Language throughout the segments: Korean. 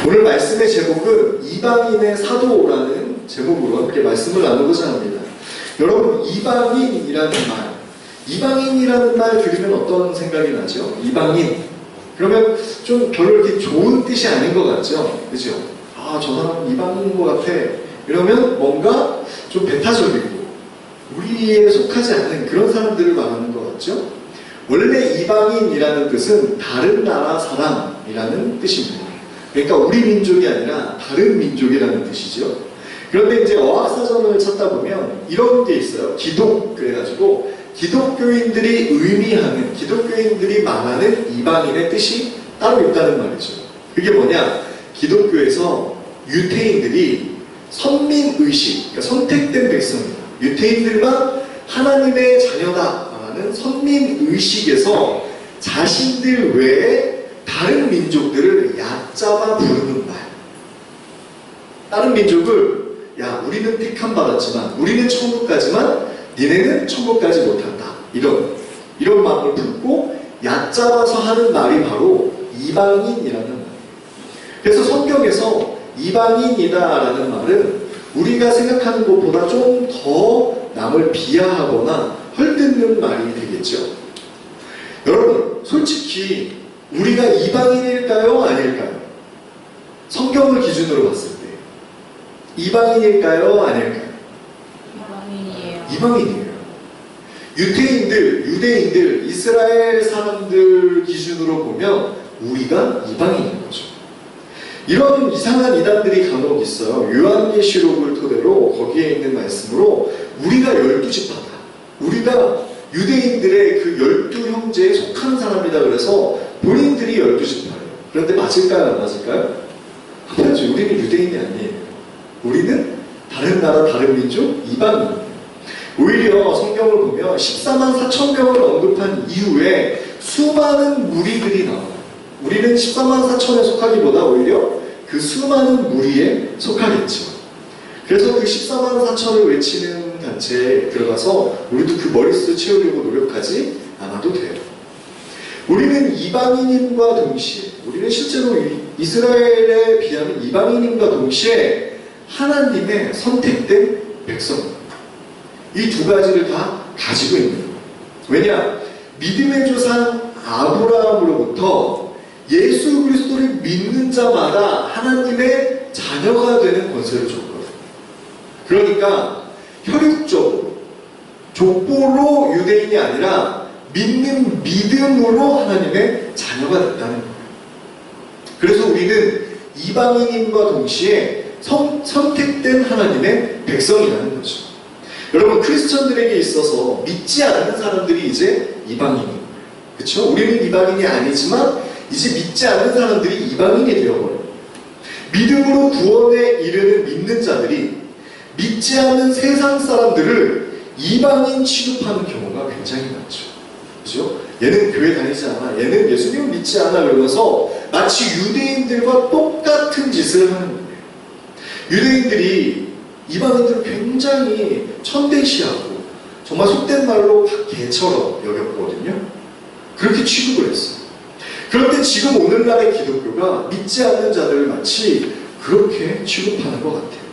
오늘 말씀의 제목은 이방인의 사도라는 제목으로 함께 말씀을 나누고자 합니다. 여러분, 이방인이라는 말 들으면 어떤 생각이 나죠? 이방인. 그러면 좀 별로 이렇게 좋은 뜻이 아닌 것 같죠? 그죠? 아, 저 사람은 이방인인 것 같아. 이러면 뭔가 좀 배타적이고 우리에 속하지 않는 그런 사람들을 말하는 것 같죠? 원래 이방인이라는 뜻은 다른 나라 사람이라는 뜻입니다. 그러니까 우리 민족이 아니라 다른 민족이라는 뜻이죠. 그런데 이제 어학사전을 찾다 보면 이런 게 있어요. 기독, 그래가지고 기독교인들이 의미하는, 기독교인들이 말하는 이방인의 뜻이 따로 있다는 말이죠. 그게 뭐냐? 기독교에서 유태인들이 선민의식, 그러니까 선택된 백성이다. 유태인들만 하나님의 자녀다라는 선민의식에서 자신들 외에 다른 민족들을 얕잡아 부르는 말. 다른 민족을 야, 우리는 택함 받았지만, 우리는 천국 가지만 니네는 천국 가지 못한다. 이런 마음을 품고 얕잡아서 하는 말이 바로 이방인이라는 말이에요. 그래서 성경에서 이방인이다라는 말은 우리가 생각하는 것보다 좀 더 남을 비하하거나 헐뜯는 말이 되겠죠. 여러분, 솔직히 우리가 이방인일까요? 아닐까요? 성경을 기준으로 봤을 때 이방인일까요? 아닐까요? 이방인이에요. 이방인이에요. 유태인들, 유대인들, 이스라엘 사람들 기준으로 보면 우리가 이방인인 거죠. 이런 이상한 이단들이 간혹 있어요. 요한계시록을 토대로 거기에 있는 말씀으로 우리가 12지파다. 우리가 유대인들의 그 12형제에 속한 사람이다. 그래서 본인들이 12지파예요. 그런데 맞을까요? 안 맞을까요? 당연하죠. 우리는 유대인이 아니에요. 우리는 다른 나라, 다른 민족, 이방인이에요. 오히려 성경을 보면 14만 4천 명을 언급한 이후에 수많은 무리들이 나와요. 우리는 14만 4천에 속하기보다 오히려 그 수많은 무리에 속하겠죠. 그래서 그 14만 4천을 외치는 단체에 들어가서 우리도 그 머릿수 채우려고 노력하지 않아도 돼요. 우리는 이방인임과 동시에, 우리는 실제로 이스라엘에 비하면 이방인임과 동시에 하나님의 선택된 백성입니다. 이 두 가지를 다 가지고 있는 거예요. 왜냐? 믿음의 조상 아브라함으로부터 예수 그리스도를 믿는 자마다 하나님의 자녀가 되는 권세를 줬거든요. 그러니까 혈육적으로, 족보로 유대인이 아니라 믿는 믿음으로 하나님의 자녀가 됐다는 거예요. 그래서 우리는 이방인임과 동시에 선택된 하나님의 백성이라는 거죠. 여러분, 크리스천들에게 있어서 믿지 않는 사람들이 이제 이방인이에요. 그렇죠? 우리는 이방인이 아니지만 이제 믿지 않는 사람들이 이방인이 되어버려요. 믿음으로 구원에 이르는 믿는 자들이 믿지 않는 세상 사람들을 이방인 취급하는 경우가 굉장히 많죠. 그죠? 얘는 교회 다니지 않아. 얘는 예수님을 믿지 않아. 그러면서 마치 유대인들과 똑같은 짓을 하는 거예요. 유대인들이 이방인들을 굉장히 천대시하고 정말 속된 말로 개처럼 여겼거든요. 그렇게 취급을 했어요. 그런데 지금 오늘날의 기독교가 믿지 않는 자들을 마치 그렇게 취급하는 것 같아요.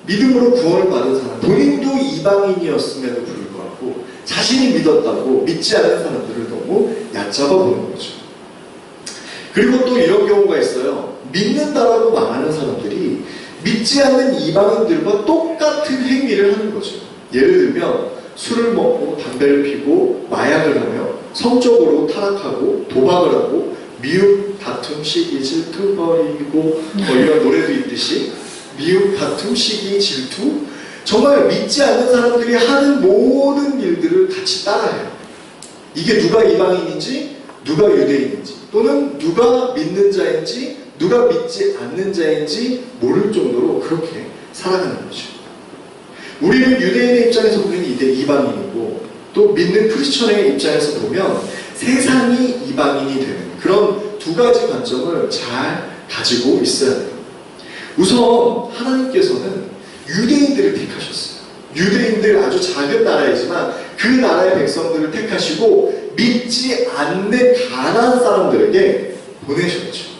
믿음으로 구원을 받은 사람, 본인도 이방인이었음에도 불구하고 자신이 믿었다고 믿지 않는 사람들을 너무 얕잡아 보는 거죠. 그리고 또 이런 경우가 있어요. 믿는다라고 말하는 사람들이 믿지 않는 이방인들과 똑같은 행위를 하는 거죠. 예를 들면 술을 먹고 담배를 피고 마약을 하며 성적으로 타락하고 도박을 하고 미움, 다툼, 시기, 질투 버리고 이런 노래도 있듯이 미움, 다툼, 시기, 질투, 정말 믿지 않는 사람들이 하는 모든 일들을 같이 따라해요. 이게 누가 이방인인지 누가 유대인인지 또는 누가 믿는 자인지 누가 믿지 않는 자인지 모를 정도로 그렇게 살아가는 거죠. 우리는 유대인의 입장에서 보면 이방인이고 또 믿는 크리스천의 입장에서 보면 세상이 이방인이 되는 그런 두 가지 관점을 잘 가지고 있어야 돼요. 우선 하나님께서는 유대인들을 택하셨어요. 유대인들 아주 작은 나라이지만 그 나라의 백성들을 택하시고 믿지 않는 가난한 사람들에게 보내셨죠.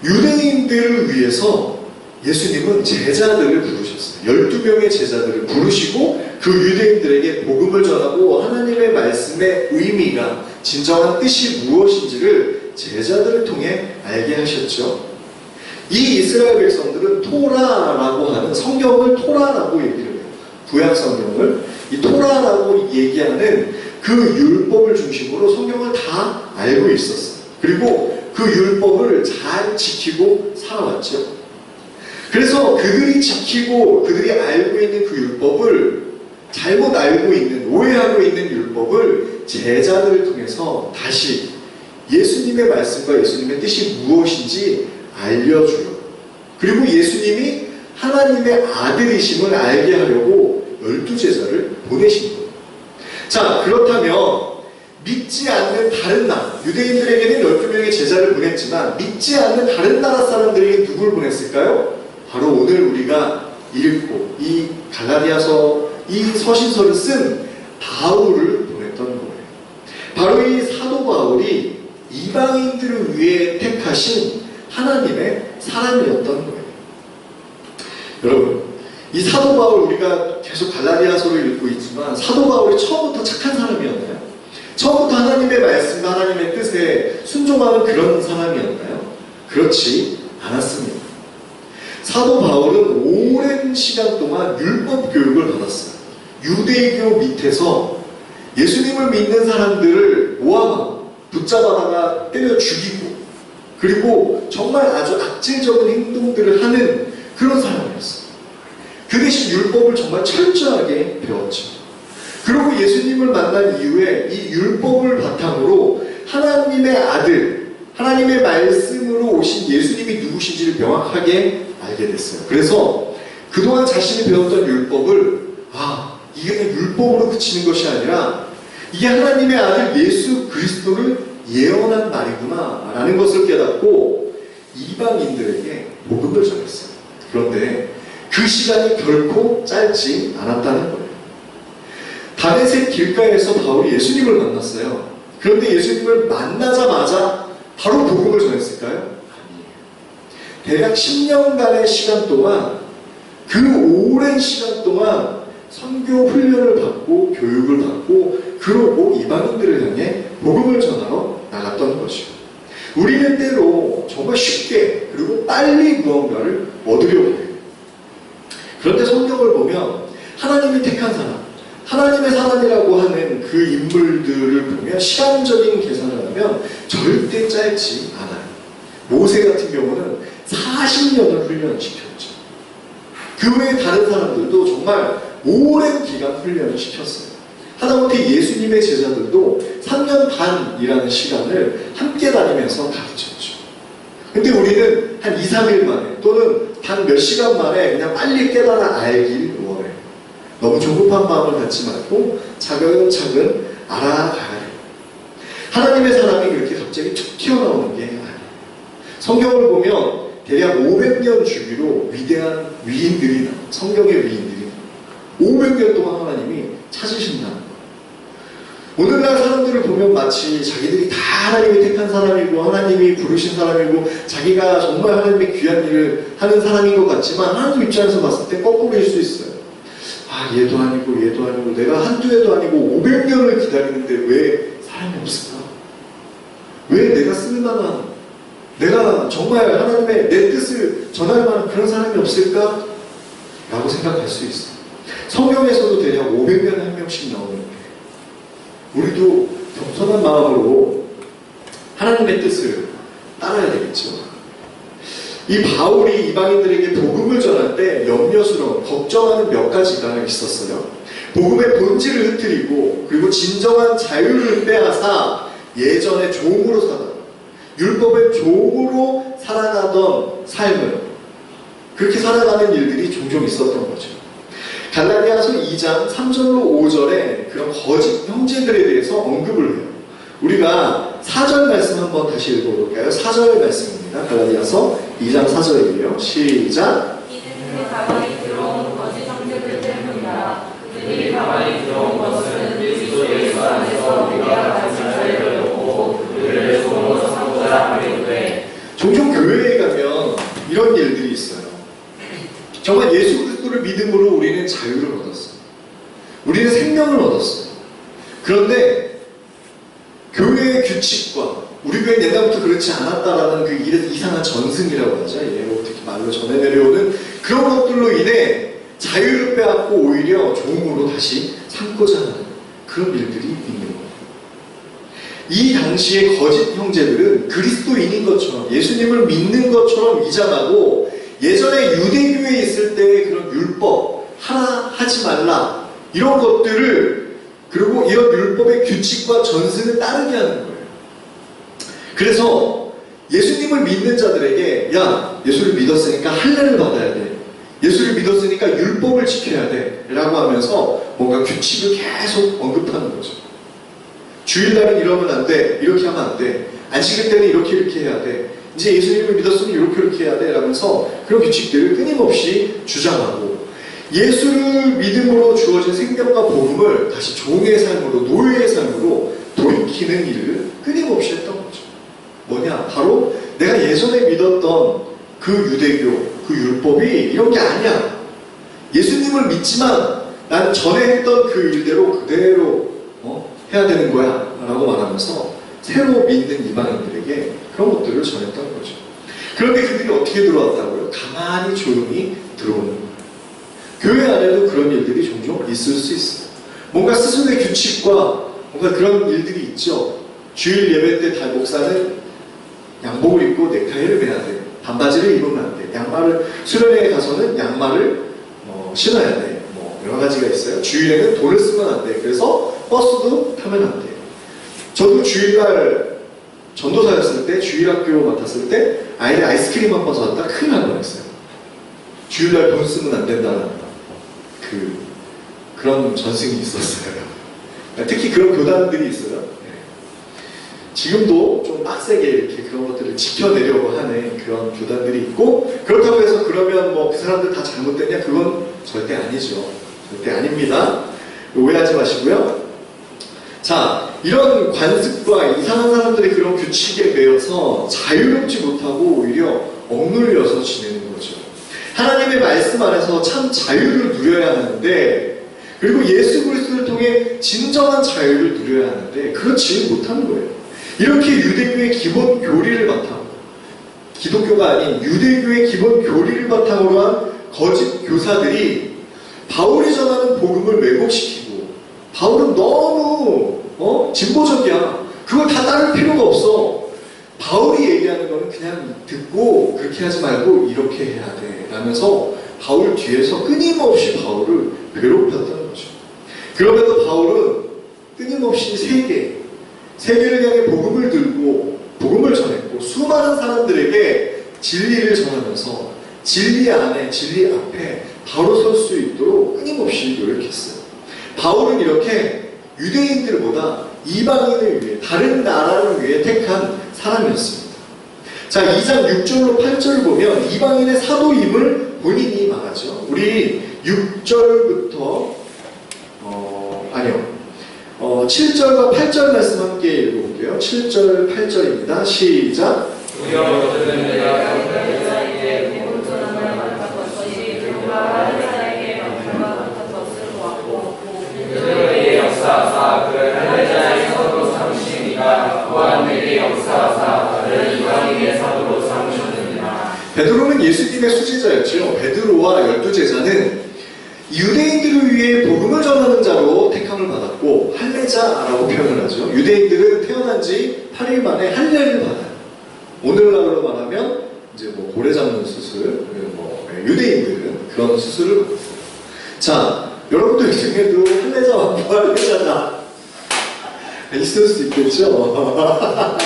유대인들을 위해서 예수님은 제자들을 부르셨어요. 12명의 제자들을 부르시고 그 유대인들에게 복음을 전하고 하나님의 말씀의 의미가 진정한 뜻이 무엇인지를 제자들을 통해 알게 하셨죠. 이 이스라엘 백성들은 토라라고 하는 성경을 토라라고 얘기를 해요. 구약 성경을 이 토라라고 얘기하는 그 율법을 중심으로 성경을 다 알고 있었어요. 그리고 그 율법을 잘 지키고 살아왔죠. 그래서 그들이 지키고 그들이 알고 있는 그 율법을 잘못 알고 있는, 오해하고 있는 율법을 제자들을 통해서 다시 예수님의 말씀과 예수님의 뜻이 무엇인지 알려줘요. 그리고 예수님이 하나님의 아들이심을 알게 하려고 12제자를 보내신 거예요. 자, 그렇다면 믿지 않는 다른 나라, 유대인들에게는 12명의 제자를 보냈지만 믿지 않는 다른 나라 사람들에게 누굴 보냈을까요? 바로 오늘 우리가 읽고 이 갈라디아서, 이 서신서를 쓴 바울을 보냈던 거예요. 바로 이 사도 바울이 이방인들을 위해 택하신 하나님의 사람이었던 거예요. 여러분, 이 사도 바울, 우리가 계속 갈라디아서를 읽고 있지만 사도 바울이 처음부터 착한 사람이었나요? 처음부터 하나님의 말씀과 하나님의 뜻에 순종하는 그런 사람이었나요? 그렇지 않았습니다. 사도 바울은 오랜 시간 동안 율법 교육을 받았어요. 유대교 밑에서 예수님을 믿는 사람들을 모아가고 붙잡아다가 때려 죽이고, 그리고 정말 아주 악질적인 행동들을 하는 그런 사람이었어요. 그 대신 율법을 정말 철저하게 배웠죠. 그리고 예수님을 만난 이후에 이 율법을 바탕으로 하나님의 아들, 하나님의 말씀으로 오신 예수님이 누구신지를 명확하게 알게 됐어요. 그래서 그동안 자신이 배웠던 율법을 이게 그냥 율법으로 그치는 것이 아니라 이게 하나님의 아들 예수 그리스도를 예언한 말이구나 라는 것을 깨닫고 이방인들에게 복음을 전했어요. 그런데 그 시간이 결코 짧지 않았다는 거예요. 다메섹 길가에서 바울이 예수님을 만났어요. 그런데 예수님을 만나자마자 바로 복음을 전했을까요? 아니에요. 대략 10년간의 시간 동안, 그 오랜 시간 동안 선교 훈련을 받고 교육을 받고 그러고 이방인들을 향해 복음을 전하러 나갔던 것이죠. 우리는 때로 정말 쉽게 그리고 빨리 무언가를 얻으려고 해요. 그런데 성경을 보면 하나님이 택한 사람, 하나님의 사람이라고 하는 그 인물들을 보면 시간적인 계산을 하면 절대 짧지 않아요. 모세 같은 경우는 40년을 훈련시켰죠. 그 외에 다른 사람들도 정말 오랜 기간 훈련을 시켰어요. 하다못해 예수님의 제자들도 3년 반이라는 시간을 함께 다니면서 가르쳤죠. 근데 우리는 한 2, 3일 만에 또는 단 몇 시간 만에 그냥 빨리 깨달아 알길 원해요. 너무 조급한 마음을 갖지 말고 차근차근 알아가야 해요. 하나님의 사람이 그렇게 갑자기 툭 튀어나오는 게 아니에요. 성경을 보면 대략 500년 주기로 위대한 위인들이 나와요. 성경의 위인들이 500년 동안 하나님이 찾으신다는 거예요. 오늘날 사람들을 보면 마치 자기들이 다 하나님이 택한 사람이고 하나님이 부르신 사람이고 자기가 정말 하나님의 귀한 일을 하는 사람인 것 같지만 하나님 입장에서 봤을 때 거꾸로일 수 있어요. 얘도 아니고 내가 한두 해도 아니고 500년을 기다리는데 왜 사람이 없을까? 왜 내가 쓸만한, 내가 정말 하나님의 내 뜻을 전할 만한 그런 사람이 없을까? 라고 생각할 수 있어요. 성경에서도 대략 500년에 한 명씩 나오는데 우리도 겸손한 마음으로 하나님의 뜻을 따라야 되겠죠. 이 바울이 이방인들에게 복음을 전할 때 염려스러운, 걱정하는 몇 가지가 있었어요. 복음의 본질을 흐트리고 그리고 진정한 자유를 빼앗아 예전에 종으로 살아 율법의 종으로 살아가던 삶을, 그렇게 살아가는 일들이 종종 있었던 거죠. 갈라디아서 2장 3절로 5절에 그런 거짓 형제들에 대해서 언급을 해요. 우리가 4절 말씀 한번 다시 읽어볼까요? 4절 말씀입니다. 갈라디아서 2장 4절이에요. 시작. 이들이 가만히 들어온 거짓 형제들 때문이라. 그들이 가만히 들어온 것은 그리스도 예수 안에서 우리가 같이 살려고 그들을 있어요. 정말 예수 그리스도를 믿음으로 우리는 자유를 얻었어요. 우리는 생명을 얻었어요. 그런데 교회의 규칙과 우리 교회는 옛날부터 그렇지 않았다라는 그 이상한 전승이라고 하죠. 어떻게 말로 전해 내려오는 그런 것들로 인해 자유를 빼앗고 오히려 종으로 다시 삼고자 하는 그런 일들이 있는 거예요. 이 당시의 거짓 형제들은 그리스도인인 것처럼 예수님을 믿는 것처럼 위장하고 예전에 유대교에 있을 때의 그런 율법 하나 하지 말라 이런 것들을 그리고 이런 율법의 규칙과 전승을 따르게 하는 거예요. 그래서 예수님을 믿는 자들에게 야 예수를 믿었으니까 할례를 받아야 돼. 예수를 믿었으니까 율법을 지켜야 돼 라고 하면서 뭔가 규칙을 계속 언급하는 거죠. 주일날은 이러면 안 돼. 이렇게 하면 안 돼. 안식일 때는 이렇게 해야 돼. 이제 예수님을 믿었으면 이렇게 해야 돼 라면서 그런 규칙들을 끊임없이 주장하고 예수를 믿음으로 주어진 생명과 복음을 다시 종의 삶으로 노예의 삶으로 돌이키는 일을 끊임없이 했던 거죠. 뭐냐? 바로 내가 예전에 믿었던 그 유대교, 그 율법이 이런 게 아니야. 예수님을 믿지만 난 전에 했던 그 일대로 그대로 해야 되는 거야 라고 말하면서 새로 믿는 이방인들에게 그런 것들을 전했던 거죠. 그런데 그들이 어떻게 들어왔다고요? 가만히 조용히 들어오는 거예요. 교회 안에도 그런 일들이 종종 있을 수 있어요. 뭔가 스스로의 규칙과 뭔가 그런 일들이 있죠. 주일 예배 때 목사는 양복을 입고 넥타이를 매야 돼. 반바지를 입으면 안 돼. 양말을 수련회에 가서는 양말을 신어야 돼. 여러 가지가 있어요. 주일에는 돈을 쓰면 안 돼. 그래서 버스도 타면 안 돼. 저도 주일날 전도사였을 때 주일학교 맡았을 때 아이들 아이스크림 한 번 사왔다 큰일 날 뻔했어요. 주일날 돈 쓰면 안 된다는 그런 전승이 있었어요. 특히 그런 교단들이 있어요. 지금도 좀 빡세게 이렇게 그런 것들을 지켜내려고 하는 그런 교단들이 있고 그렇다고 해서 그러면 그 사람들 다 잘못됐냐? 그건 절대 아니죠. 절대 아닙니다. 오해하지 마시고요. 자, 이런 관습과 이상한 사람들의 그런 규칙에 매여서 자유롭지 못하고 오히려 억눌려서 지내는 거죠. 하나님의 말씀 안에서 참 자유를 누려야 하는데 그리고 예수 그리스도를 통해 진정한 자유를 누려야 하는데 그렇지 못하는 거예요. 이렇게 유대교의 기본 교리를 바탕으로 기독교가 아닌 유대교의 기본 교리를 바탕으로 한 거짓 교사들이 바울이 전하는 복음을 왜곡시키고 바울은 너무 진보적이야. 그걸 다 따를 필요가 없어. 바울이 얘기하는 거는 그냥 듣고 그렇게 하지 말고 이렇게 해야 돼 라면서 바울 뒤에서 끊임없이 바울을 괴롭혔다는 거죠. 그럼에도 바울은 끊임없이 세계를 향해 복음을 들고 복음을 전했고 수많은 사람들에게 진리를 전하면서 진리 안에 진리 앞에 바로 설 수 있도록 끊임없이 노력했어요. 바울은 이렇게 유대인들보다 이방인을 위해 다른 나라를 위해 택한 사람이었습니다. 자, 2장 6절로 8절을 보면 이방인의 사도임을 본인이 말하죠. 우리 6절부터 7절과 8절 말씀 함께 읽어볼게요. 7절, 8절입니다. 시작. 베드로는 예수님의 수제자였죠. 베드로와 12제자는 유대인들을 위해 복음을 전하는 자로 택함을 받았고 할례자라고 표현을 하죠. 유대인들은 태어난 지 8일 만에 할례를 받아요. 오늘날로 말하면 이제 고래 잡는 수술, 유대인들은 그런 수술을 받았어요. 자, 여러분들 중에도 할례자와 부할례자가 있을 수 있겠죠.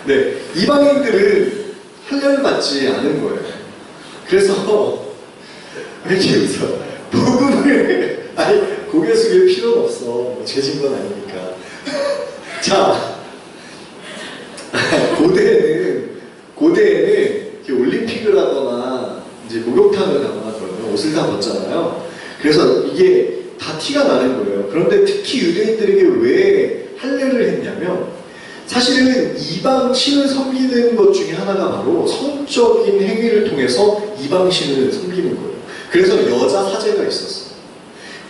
네, 이방인들은 할례를 받지 않은 거예요. 그래서 이렇게 웃어. 복음을 고개 숙일 필요는 없어. 죄진 건 아니니까. 자, 고대에는 이렇게 올림픽을 하거나 이제 목욕탕을 하거나 그러면 옷을 다 벗잖아요. 그래서 이게 다 티가 나는 거예요. 그런데 특히 유대인들에게 왜 할례를 했냐면 사실 사실은 이방 신을 섬기는 것 중에 하나가 바로 성적인 행위를 통해서 이방 신을 섬기는 거예요. 그래서 여자 사제가 있었어요.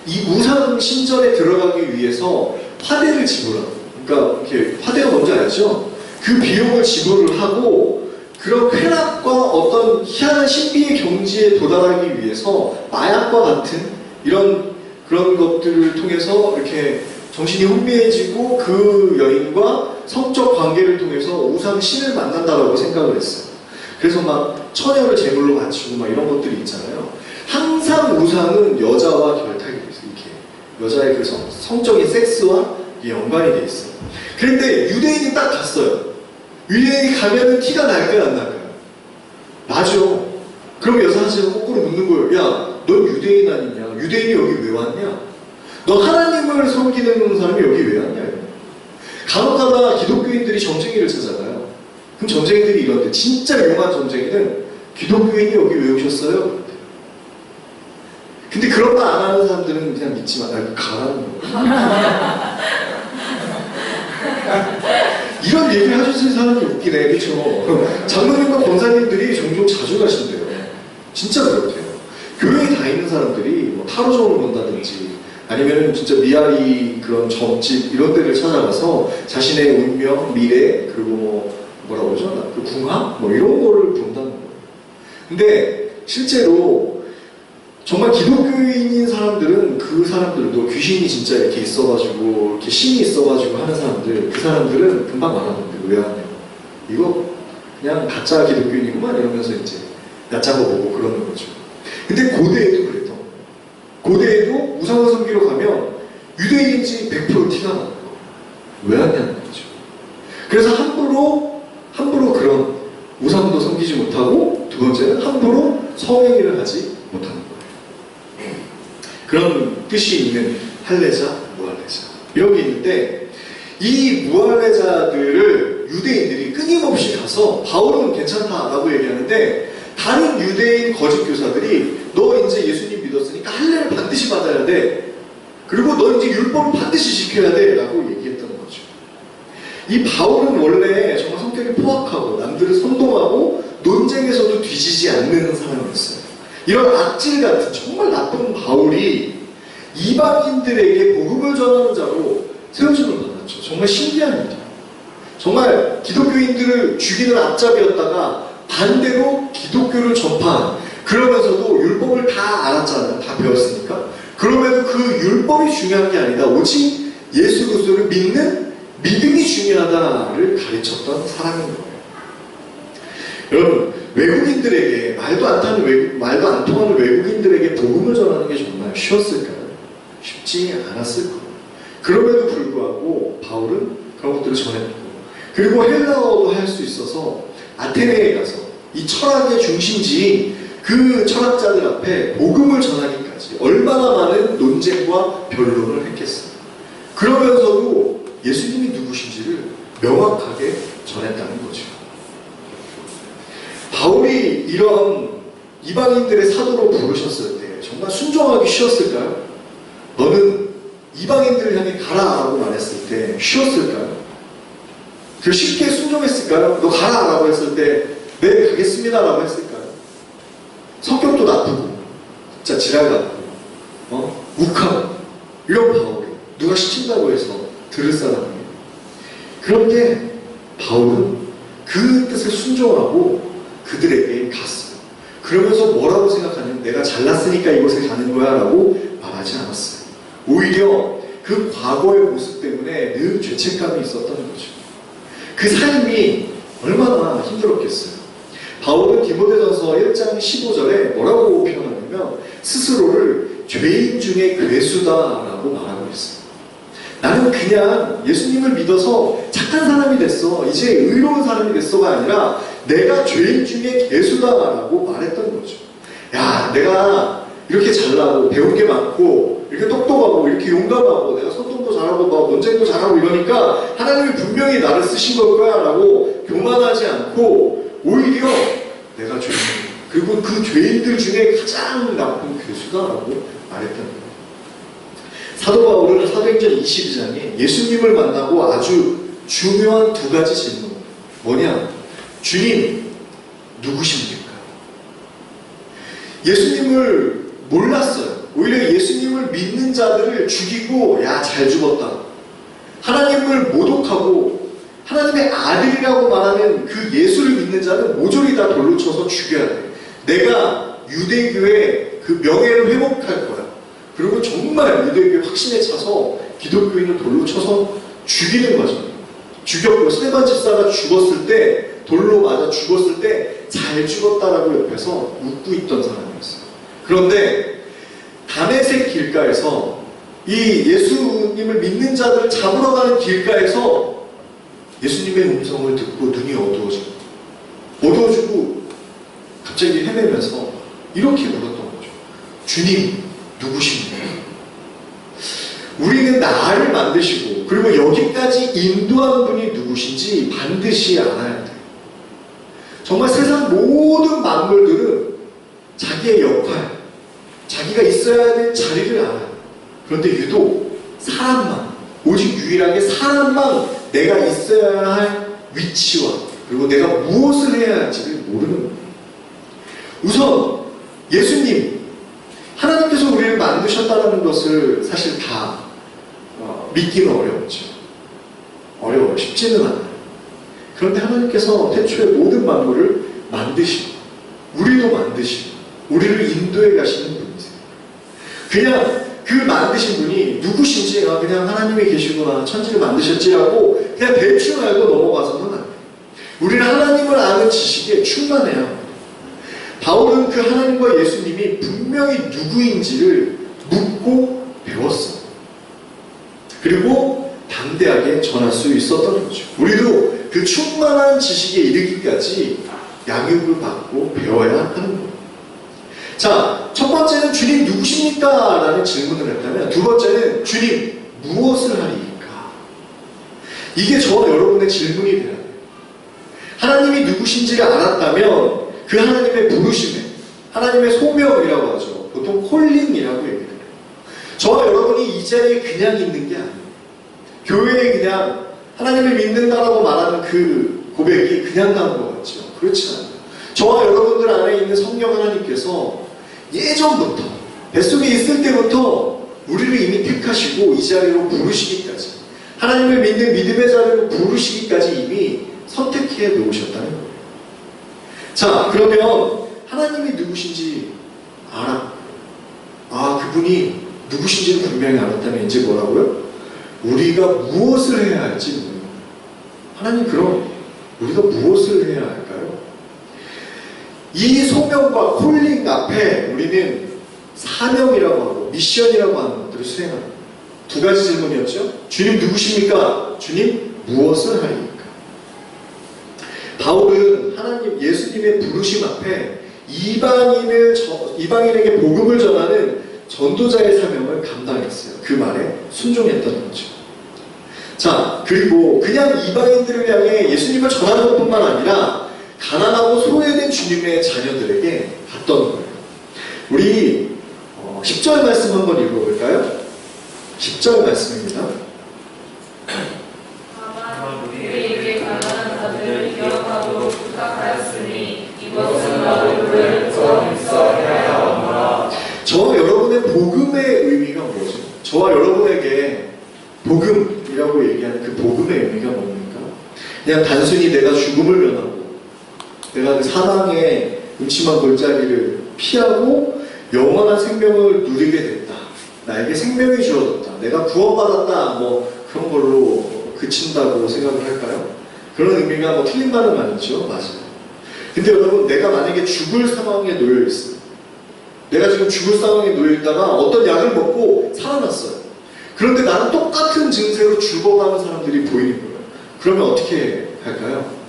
이 우상 신전에 들어가기 위해서 화대를 지불하고, 그러니까 이렇게 화대가 뭔지 알죠? 그 비용을 지불을 하고 그런 쾌락과 어떤 희한한 신비의 경지에 도달하기 위해서 마약과 같은 그런 것들을 통해서 이렇게 정신이 혼미해지고 그 여인과 성적 관계를 통해서 우상 신을 만난다라고 생각을 했어요. 그래서 막 처녀를 제물로 바치고 막 이런 것들이 있잖아요. 항상 우상은 여자와 결탁이 돼 있어요. 이렇게 여자의 그 성적인 섹스와 연관이 돼 있어요. 그런데 유대인이 딱 갔어요. 유대인이 가면은 티가 날까요, 안 날까요? 나죠. 그럼 여자 사제가 거꾸로 묻는 거예요. 야, 넌 유대인 아니냐? 유대인이 여기 왜 왔냐? 너 하나님을 섬기는 사람이 여기 왜 왔냐? 간혹가다 기독교인들이 점쟁이를 찾아가요. 그럼 점쟁이들이 이런데, 진짜 용한 점쟁이는 기독교인이 여기 왜 오셨어요? 근데 그런 말 안 하는 사람들은 그냥 믿지 마. 가라는 거예요. 이런 얘기를 하셨을 사람이 웃기네, 그렇죠? 장로님과 권사님들이 종종 자주 가신대요. 진짜 그렇대요. 교회에 다니는 사람들이 뭐 타로점을 본다든지 아니면은 진짜 미아리 그런 점집 이런 데를 찾아가서 자신의 운명, 미래, 그리고 뭐라고 그러죠? 그 궁합? 뭐 이런 거를 본다는 거예요. 근데 실제로 정말 기독교인인 사람들은 그 사람들도 귀신이 진짜 이렇게 있어가지고 이렇게 신이 있어가지고 하는 사람들, 그 사람들은 금방 알아본대요. 왜 하냐고. 이거 그냥 가짜 기독교인이구만 이러면서 이제 얕잡아 보고 그러는 거죠. 근데 고대에도 그랬던 거예요. 고대에도 우상을 섬기러 가면 유대인인지 100% 티가 나는 거예요. 왜 하냐는 거죠. 그래서 함부로 그런 우상도 섬기지 못하고, 두 번째는 함부로 성행위를 하지 못하는 거예요. 그런 뜻이 있는 할례자, 무할례자 이런 게 있는데, 이 무할례자들을 유대인들이 끊임없이 가서 바울은 괜찮다라고 얘기하는데, 다른 유대인 거짓 교사들이 너 이제 예수님 믿었으니까 할례를 반드시 받아야 돼, 그리고 너 이제 율법을 반드시 지켜야 돼 라고 얘기했던 거죠. 이 바울은 원래 정말 성격이 포악하고 남들을 선동하고 논쟁에서도 뒤지지 않는 사람이었어요. 이런 악질 같은 정말 나쁜 바울이 이방인들에게 복음을 전하는 자로 세워짐을 받았죠. 정말 신기한 일이에요. 정말 기독교인들을 죽이는 앞잡이였다가 반대로 기독교를 전파한, 그러면서도 율법을 다 알았잖아요. 다 배웠으니까. 그럼에도 그 율법이 중요한 게 아니다, 오직 예수 그리스도를 믿는 믿음이 중요하다를 가르쳤던 사람인 거예요. 여러분, 외국인들에게 말도 안 통하는 외국인들에게 복음을 전하는 게 정말 쉬웠을까요? 쉽지 않았을 거예요. 그럼에도 불구하고 바울은 그런 것들을 전했고, 그리고 헬라어도 할 수 있어서 아테네에 가서 이 철학의 중심지인 그 철학자들 앞에 복음을 전하기까지 얼마나 많은 논쟁과 변론을 했겠어요. 그러면서도 예수님이 누구신지를 명확하게 전했다는 거죠. 바울이 이런 이방인들의 사도로 부르셨을 때 정말 순종하기 쉬웠을까요? 너는 이방인들을 향해 가라라고 말했을 때 쉬웠을까요? 그 쉽게 순종했을까요? 너 가라라고 했을 때 네, 가겠습니다라고 했을까요? 성격도 나쁘고 진짜 지랄 같고 욱하고 이런 바울이 누가 시킨다고 해서 들을 사람이에요. 그런데 바울은 그 뜻에 순종하고 그들에게 갔어요. 그러면서 뭐라고 생각하냐면 내가 잘났으니까 이곳에 가는 거야 라고 말하지 않았어요. 오히려 그 과거의 모습 때문에 늘 죄책감이 있었던 거죠. 그 삶이 얼마나 힘들었겠어요. 바울은 디모데전서 1장 15절에 뭐라고 표현하냐면 스스로를 죄인 중에 괴수다라고 말하고 있어요. 나는 그냥 예수님을 믿어서 착한 사람이 됐어, 이제 의로운 사람이 됐어가 아니라 내가 죄인 중에 괴수다라고 말했던 거죠. 야, 내가 이렇게 잘나고 배운 게 많고 이렇게 똑똑하고 이렇게 용감하고 내가 소통도 잘하고 막 논쟁도 잘하고 이러니까 하나님이 분명히 나를 쓰신 걸 거야 라고 교만하지 않고 오히려 내가 죄인, 그리고 그 죄인들 중에 가장 나쁜 괴수다라고 말했던 거예요. 사도 바울은 사도행전 22장에 예수님을 만나고 아주 중요한 두 가지 질문. 뭐냐? 주님, 누구십니까? 예수님을 몰랐어요. 오히려 예수님을 믿는 자들을 죽이고, 야, 잘 죽었다. 하나님을 모독하고, 하나님의 아들이라고 말하는 그 예수를 믿는 자는 모조리 다 돌로 쳐서 죽여야 돼. 내가 유대교의 그 명예를 회복할 거야. 그리고 정말 유대교의 확신에 차서 기독교인을 돌로 쳐서 죽이는 거죠. 죽였고, 스데반 집사가 죽었을 때, 돌로 맞아 죽었을 때 잘 죽었다라고 옆에서 웃고 있던 사람이었어요. 그런데 다메섹 길가에서 이 예수님을 믿는 자들을 잡으러 가는 길가에서 예수님의 음성을 듣고 눈이 어두워지고 갑자기 헤매면서 이렇게 물었던 거죠. 주님, 누구십니까? 우리는 나를 만드시고 그리고 여기까지 인도한 분이 누구신지 반드시 알아야 돼. 정말 세상 모든 만물들은 자기의 역할, 자기가 있어야 될 자리를 알아요. 그런데 유독 사람만, 오직 유일하게 사람만 내가 있어야 할 위치와 그리고 내가 무엇을 해야 할지를 모르는 거예요. 우선 예수님, 하나님께서 우리를 만드셨다는 것을 사실 다 믿기는 어렵죠. 어려워요. 쉽지는 않아요. 그런데 하나님께서 태초에 모든 만물을 만드시고 우리도 만드시고 우리를 인도해 가시는 분이세요. 그냥 그 만드신 분이 누구신지 그냥 하나님이 계시구나, 천지를 만드셨지라고 그냥 대충 알고 넘어가서는 안 돼요. 우리는 하나님을 아는 지식에 충만해야 합니다. 바울은 그 하나님과 예수님이 분명히 누구인지를 묻고 배웠어요. 그리고 담대하게 전할 수 있었던 거죠. 우리도 그 충만한 지식에 이르기까지 양육을 받고 배워야 하는 거예요. 자, 첫 번째는 주님 누구십니까? 라는 질문을 했다면, 두 번째는 주님 무엇을 하리까? 이게 저와 여러분의 질문이 돼야 돼요. 하나님이 누구신지를 알았다면 그 하나님의 부르심에, 하나님의 소명이라고 하죠. 보통 콜링이라고 얘기해요. 저와 여러분이 이 자리에 그냥 있는 게 아니에요. 교회에 그냥 하나님을 믿는다라고 말하는 그 고백이 그냥 나온 것 같죠. 그렇지 않아요. 저와 여러분들 안에 있는 성령 하나님께서 예전부터, 뱃속에 있을 때부터 우리를 이미 택하시고 이 자리로 부르시기까지, 하나님을 믿는 믿음의 자리로 부르시기까지 이미 선택해 놓으셨다는 거예요. 자, 그러면 하나님이 누구신지 알아. 그분이 누구신지는 분명히 알았다면 이제 뭐라고요? 우리가 무엇을 해야 할지 모르는 거예요. 하나님, 그럼 우리가 무엇을 해야 할까요? 이 소명과 콜링 앞에 우리는 사명이라고 하고 미션이라고 하는 것들을 수행합니다. 두 가지 질문이었죠. 주님 누구십니까? 주님 무엇을 하리까? 바울은 하나님 예수님의 부르심 앞에 이방인에게 복음을 전하는 전도자의 사명을 감당했어요. 그 말에 순종했던 거죠. 자, 그리고 그냥 이방인들을 향해 예수님을 전하는 것뿐만 아니라 가난하고 소외된 주님의 자녀들에게 갔던 거예요. 우리 10절 말씀 한번 읽어볼까요? 10절 말씀입니다. 다만 우리에게 가난한 자들을 기억하고 부탁하였으니 이것은 너희를 더 일서해야 하노라. 저와 여러분의 복음의 의미가 뭐죠? 저와 여러분에게 복음이라고 얘기하는 그 복음의 의미가 뭡니까? 그냥 단순히 내가 죽음을 면하고 내가 그 사망의 음침한 골짜기를 피하고 영원한 생명을 누리게 됐다. 나에게 생명이 주어졌다. 내가 구원받았다. 뭐 그런 걸로 그친다고 생각을 할까요? 그런 의미가 뭐 틀린 말은 아니죠. 맞아요. 근데 여러분, 내가 만약에 죽을 상황에 놓여 있어요. 내가 지금 죽을 상황에 놓여 있다가 어떤 약을 먹고 살아났어요. 그런데 나는 똑같은 증세로 죽어가는 사람들이 보이는 거예요. 그러면 어떻게 할까요?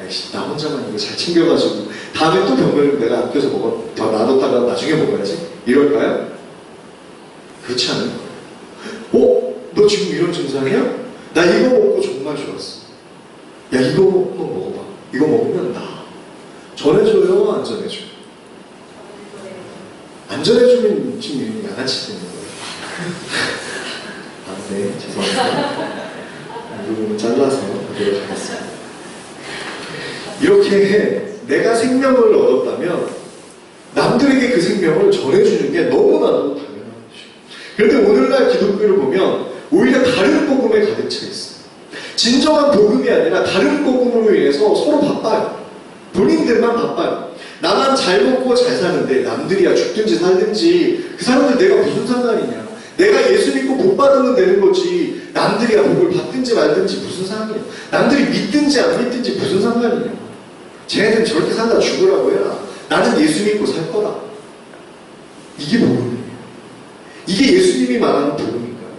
아이씨, 나 혼자만 이거 잘 챙겨가지고 다음에 또 병을 내가 아껴서 더 놔뒀다가 나중에 먹어야지? 이럴까요? 그렇지 않아요? 너 지금 이런 증상이야? 나 이거 먹고 정말 좋았어. 야, 이거 한번 먹어봐. 이거 먹으면 나. 전해줘요? 안 전해줘요? 안 전해주면 지금 양아치 되는 거예요. 네, 죄송합니다. 이 부분은 잘라서 보도록 하겠습니다. 이렇게 내가 생명을 얻었다면 남들에게 그 생명을 전해주는 게 너무나도 당연한 것이죠. 그런데 오늘날 기독교를 보면 오히려 다른 복음에 가득 차 있어요. 진정한 복음이 아니라 다른 복음으로 인해서 서로 바빠요. 본인들만 바빠요. 나만 잘 먹고 잘 사는데 남들이야 죽든지 살든지 그 사람들 내가 무슨 상관이냐. 내가 예수 믿고 복 받으면 되는 거지. 남들이야 복을 받든지 말든지 무슨 상관이야. 남들이 믿든지 안 믿든지 무슨 상관이냐. 쟤네들은 저렇게 살다 죽으라고 해라. 나는 예수 믿고 살 거다. 이게 복음이에요. 이게 예수님이 말하는 복음인가요?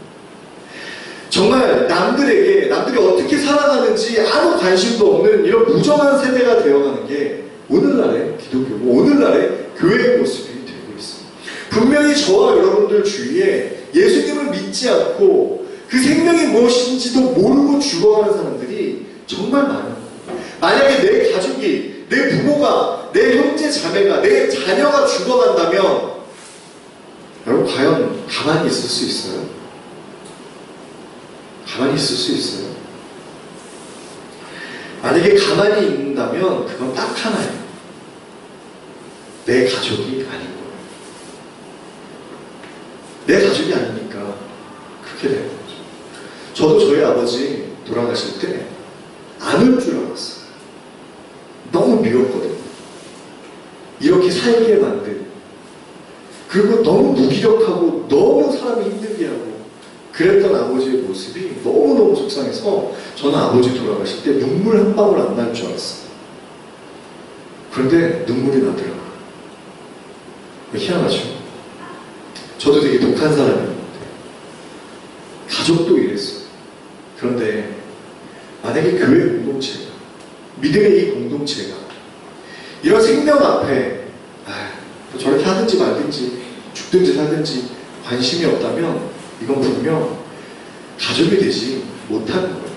정말 남들이 어떻게 살아가는지 아무 관심도 없는 이런 무정한 세대가 되어가는 게 오늘날의 기독교고 오늘날의 교회의 모습이 되고 있습니다. 분명히 저와 여러분들 주위에 예수님을 믿지 않고 그 생명이 무엇인지도 모르고 죽어가는 사람들이 정말 많아요. 만약에 내 가족이, 내 부모가, 내 형제 자매가, 내 자녀가 죽어간다면 여러분 과연 가만히 있을 수 있어요? 가만히 있을 수 있어요? 만약에 가만히 있는다면 그건 딱 하나예요. 내 가족이 아닌 거예요. 내 가족이 아니니까 그렇게 되는 거죠. 저도 저희 아버지 돌아가실 때 안 올 줄 알았어요. 너무 미웠거든요. 이렇게 살게 만든, 그리고 너무 무기력하고 너무 사람이 힘들게 하고 그랬던 아버지의 모습이 너무너무 속상해서 저는 아버지 돌아가실 때 눈물 한 방울 안 날 줄 알았어요. 그런데 눈물이 나더라고요. 희한하죠? 저도 되게 독한 사람이었는데 가족도 이랬어요. 그런데 만약에 교회 공동체가, 믿음의 이 공동체가 이런 생명 앞에 저렇게 하든지 말든지 죽든지 살든지 관심이 없다면 이건 분명 가족이 되지 못하는 거예요.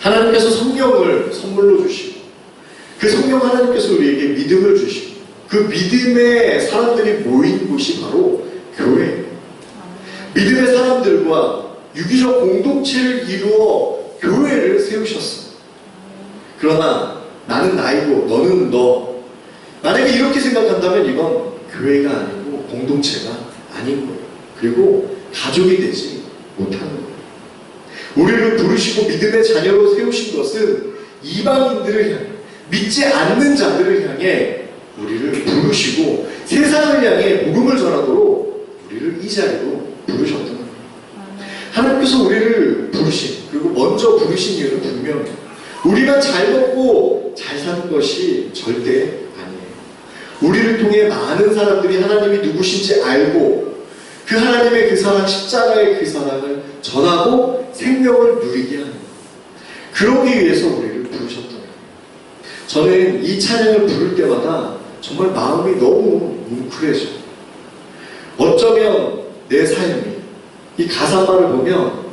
하나님께서 성령을 선물로 주시고 그 성령 하나님께서 우리에게 믿음을 주시고 그 믿음의 사람들이 모인 곳이 바로 교회예요. 믿음의 사람들과 유기적 공동체를 이루어 교회를 세우셨어요. 그러나 나는 나이고 너는 너. 만약에 이렇게 생각한다면 이건 교회가 아니고 공동체가 아닌 거예요. 그리고 가족이 되지 못하는 거예요. 우리를 부르시고 믿음의 자녀로 세우신 것은 이방인들을 향해, 믿지 않는 자들을 향해 우리를 부르시고 세상을 향해 복음을 전하도록 우리를 이 자리로 부르셨던 거예요. 하나님께서 우리를 부르신, 그리고 먼저 부르신 이유는 분명해요. 우리만 잘 먹고 잘 사는 것이 절대 아니에요. 우리를 통해 많은 사람들이 하나님이 누구신지 알고 그 하나님의 그 사랑, 십자가의 그 사랑을 전하고 생명을 누리게 하는 거예요. 그러기 위해서 우리를 부르셨던 거예요. 저는 이 찬양을 부를 때마다 정말 마음이 너무 뭉클해져요. 어쩌면 내 삶이, 이 가사말을 보면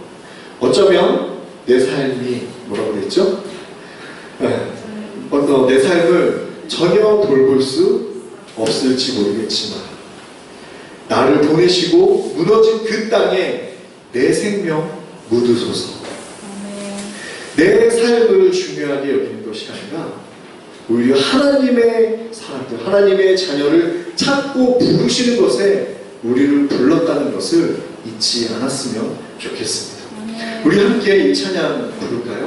어쩌면 내 삶이 뭐라고 그랬죠? 내 삶을 전혀 돌볼 수 없을지 모르겠지만 나를 보내시고 무너진 그 땅에 내 생명 묻으소서. 내 삶을 중요하게 여기는 것이 아니라 오히려 하나님의 사람들, 하나님의 자녀를 찾고 부르시는 것에 우리를 불렀다는 것을 잊지 않았으면 좋겠습니다. 우리 함께 이 찬양 부를까요?